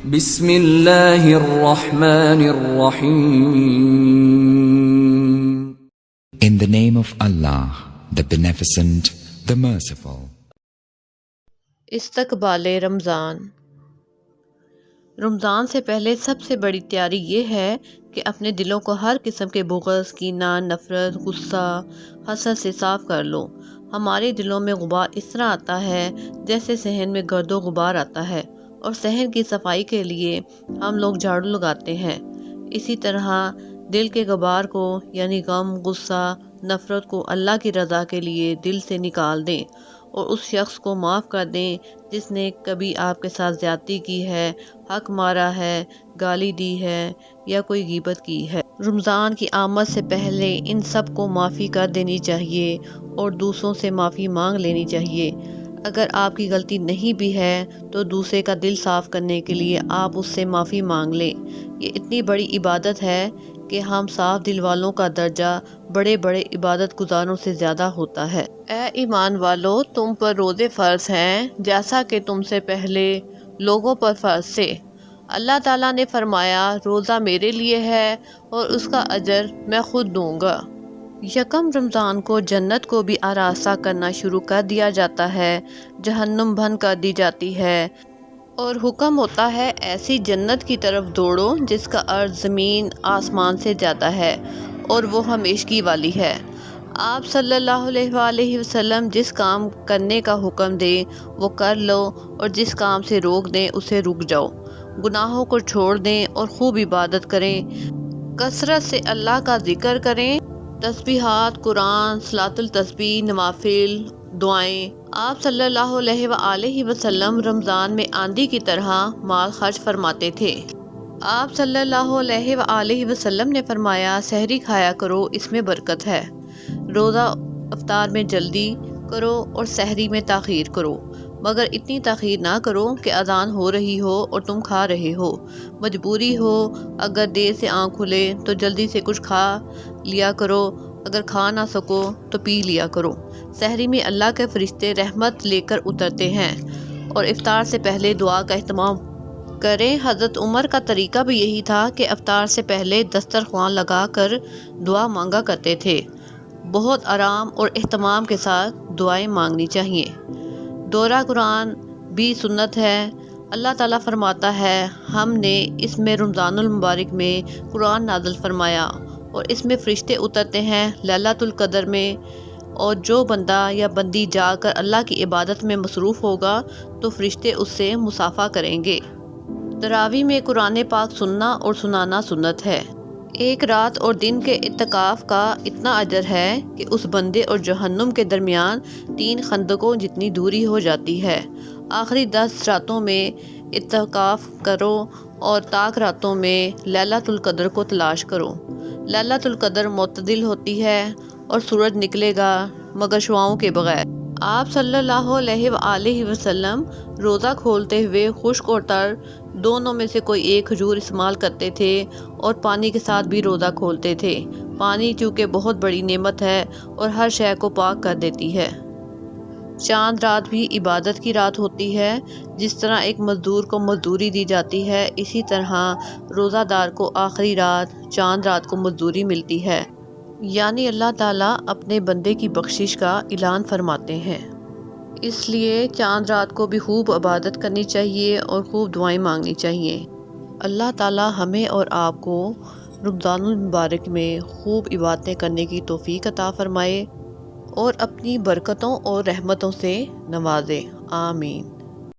بسم اللہ الرحمن الرحیم. In the name of Allah, the Beneficent, the Merciful. استقبال رمضان. رمضان سے پہلے سب سے بڑی تیاری یہ ہے کہ اپنے دلوں کو ہر قسم کے بغض، کینہ، نفرت، غصہ، حسد سے صاف کر لو. ہمارے دلوں میں غبار اس طرح آتا ہے جیسے صحن میں گرد و غبار آتا ہے، اور صحن کی صفائی کے لیے ہم لوگ جھاڑو لگاتے ہیں. اسی طرح دل کے غبار کو یعنی غم، غصہ، نفرت کو اللہ کی رضا کے لیے دل سے نکال دیں اور اس شخص کو معاف کر دیں جس نے کبھی آپ کے ساتھ زیادتی کی ہے، حق مارا ہے، گالی دی ہے یا کوئی غیبت کی ہے. رمضان کی آمد سے پہلے ان سب کو معافی کر دینی چاہیے اور دوسروں سے معافی مانگ لینی چاہیے. اگر آپ کی غلطی نہیں بھی ہے تو دوسرے کا دل صاف کرنے کے لیے آپ اس سے معافی مانگ لیں. یہ اتنی بڑی عبادت ہے کہ ہم صاف دل والوں کا درجہ بڑے بڑے عبادت گزاروں سے زیادہ ہوتا ہے. اے ایمان والو، تم پر روزے فرض ہیں جیسا کہ تم سے پہلے لوگوں پر فرض تھے. اللہ تعالیٰ نے فرمایا روزہ میرے لیے ہے اور اس کا اجر میں خود دوں گا. یکم رمضان کو جنت کو بھی آراستہ کرنا شروع کر دیا جاتا ہے، جہنم بند کر دی جاتی ہے اور حکم ہوتا ہے ایسی جنت کی طرف دوڑو جس کا عرض زمین آسمان سے زیادہ ہے اور وہ ہمیشگی والی ہے. آپ صلی اللہ علیہ وآلہ وسلم جس کام کرنے کا حکم دیں وہ کر لو اور جس کام سے روک دیں اسے رک جاؤ. گناہوں کو چھوڑ دیں اور خوب عبادت کریں، کثرت سے اللہ کا ذکر کریں، تسبیحات، قرآن، صلاۃ التسبیح، نوافل، دعائیں. آپ صلی اللہ علیہ وآلہ وسلم رمضان میں آندھی کی طرح مال خرچ فرماتے تھے. آپ صلی اللہ علیہ وآلہ وسلم نے فرمایا سحری کھایا کرو، اس میں برکت ہے. روزہ افطار میں جلدی کرو اور سحری میں تاخیر کرو، مگر اتنی تاخیر نہ کرو کہ اذان ہو رہی ہو اور تم کھا رہے ہو. مجبوری ہو، اگر دیر سے آنکھ کھلے تو جلدی سے کچھ کھا لیا کرو، اگر کھا نہ سکو تو پی لیا کرو. سحری میں اللہ کے فرشتے رحمت لے کر اترتے ہیں اور افطار سے پہلے دعا کا اہتمام کریں. حضرت عمر کا طریقہ بھی یہی تھا کہ افطار سے پہلے دسترخوان لگا کر دعا مانگا کرتے تھے. بہت آرام اور اہتمام کے ساتھ دعائیں مانگنی چاہیے. دورہ قرآن بھی سنت ہے. اللہ تعالیٰ فرماتا ہے ہم نے اس میں رمضان المبارک میں قرآن نازل فرمایا اور اس میں فرشتے اترتے ہیں لیلۃ القدر میں، اور جو بندہ یا بندی جا کر اللہ کی عبادت میں مصروف ہوگا تو فرشتے اس سے مصافحہ کریں گے. تراویح میں قرآن پاک سننا اور سنانا سنت ہے. ایک رات اور دن کے اعتکاف کا اتنا اجر ہے کہ اس بندے اور جہنم کے درمیان 3 خندقوں جتنی دوری ہو جاتی ہے. آخری 10 راتوں میں اعتکاف کرو اور طاق راتوں میں لیلۃ القدر کو تلاش کرو. لیلۃ القدر معتدل ہوتی ہے اور سورج نکلے گا مگر شعاؤں کے بغیر. آپ صلی اللہ علیہ وآلہ وسلم روزہ کھولتے ہوئے خشک اور تر دونوں میں سے کوئی ایک کھجور استعمال کرتے تھے اور پانی کے ساتھ بھی روزہ کھولتے تھے. پانی چونکہ بہت بڑی نعمت ہے اور ہر شے کو پاک کر دیتی ہے. چاند رات بھی عبادت کی رات ہوتی ہے. جس طرح ایک مزدور کو مزدوری دی جاتی ہے اسی طرح روزہ دار کو آخری رات چاند رات کو مزدوری ملتی ہے. یعنی اللہ تعالیٰ اپنے بندے کی بخشش کا اعلان فرماتے ہیں. اس لیے چاند رات کو بھی خوب عبادت کرنی چاہیے اور خوب دعائیں مانگنی چاہیے. اللہ تعالیٰ ہمیں اور آپ کو رمضان المبارک میں خوب عبادتیں کرنے کی توفیق عطا فرمائے اور اپنی برکتوں اور رحمتوں سے نوازے. آمین.